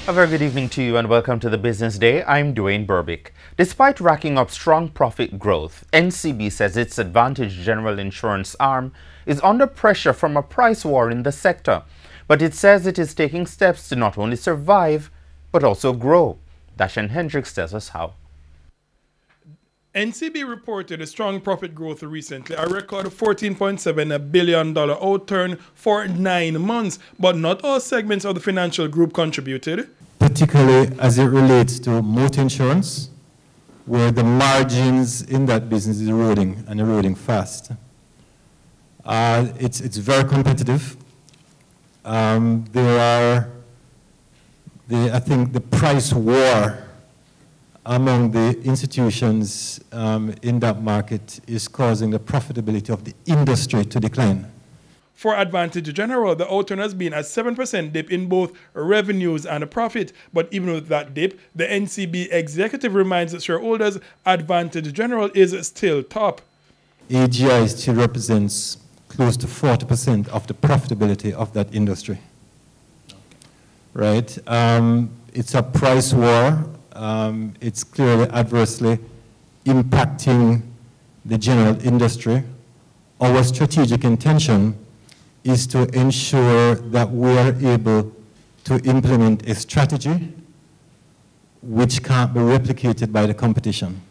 A very good evening to you and welcome to the Business Day. I'm Dwayne Burbick. Despite racking up strong profit growth, NCB says its Advantage General Insurance arm is under pressure from a price war in the sector. But it says it is taking steps to not only survive, but also grow. Dashan Hendricks tells us how. NCB reported a strong profit growth recently, a record $14.7 billion outturn for 9 months, but not all segments of the financial group contributed. Particularly as it relates to motor insurance, where the margins in that business is eroding and eroding fast. It's very competitive. I think the price war among the institutions in that market is causing the profitability of the industry to decline. For Advantage General, the outturn has been a 7% dip in both revenues and profit. But even with that dip, the NCB executive reminds its shareholders Advantage General is still top. AGI still represents close to 40% of the profitability of that industry. Right? It's a price war. It's clearly adversely impacting the general industry. Our strategic intention is to ensure that we are able to implement a strategy which can't be replicated by the competition.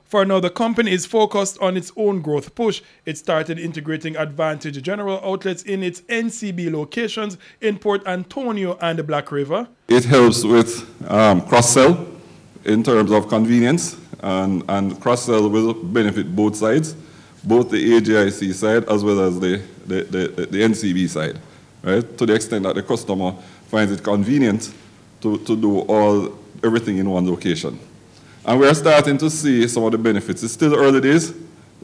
For now, the company is focused on its own growth push. It started integrating Advantage General outlets in its NCB locations in Port Antonio and Black River. It helps with cross-sell in terms of convenience, and cross-sell will benefit both sides, both the AGIC side as well as the NCB side, right? To the extent that the customer finds it convenient to do everything in one location. And we are starting to see some of the benefits. It's still early days,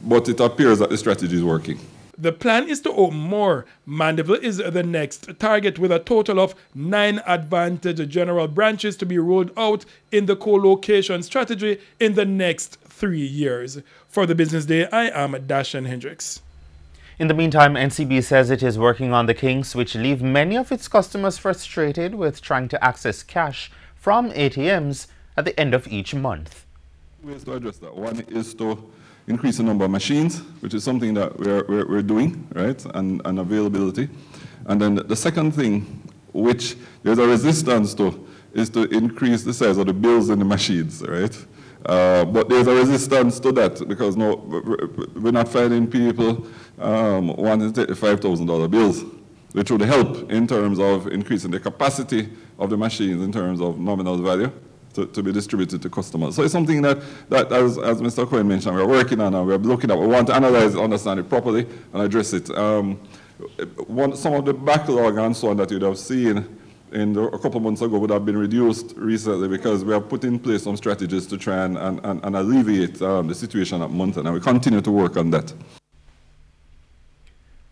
but it appears that the strategy is working. The plan is to open more. Mandeville is the next target, with a total of 9 Advantage General branches to be rolled out in the co-location strategy in the next 3 years. For the Business Day, I am Dashan Hendricks. In the meantime, NCB says it is working on the kinks which leave many of its customers frustrated with trying to access cash from ATMs at the end of each month. Ways to address that. One is to increase the number of machines, which is something that we're doing, right, and availability. And then the second thing, which there's a resistance to, is to increase the size of the bills in the machines, right? But there's a resistance to that because no, we're not finding people wanting to take the $5,000 bills, which would help in terms of increasing the capacity of the machines in terms of nominal value to be distributed to customers. So it's something that as Mr. Cohen mentioned, we're working on and we're looking at. We want to analyze it, understand it properly, and address it. Some of the backlog and so on that you'd have seen a couple of months ago would have been reduced recently because we have put in place some strategies to try and alleviate the situation at Mountain, and we continue to work on that.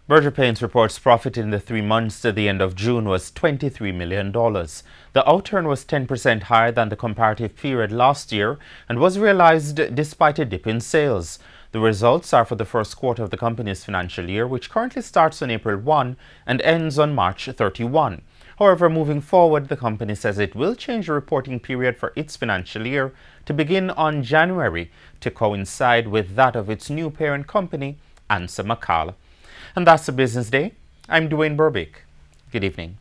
Berger Paints reports profit in the 3 months to the end of June was $23 million. The outturn was 10% higher than the comparative period last year and was realized despite a dip in sales. The results are for the first quarter of the company's financial year, which currently starts on April 1 and ends on March 31. However, moving forward, the company says it will change the reporting period for its financial year to begin on January to coincide with that of its new parent company, Ansa McCall. And that's the Business Day. I'm Dwayne Burbick. Good evening.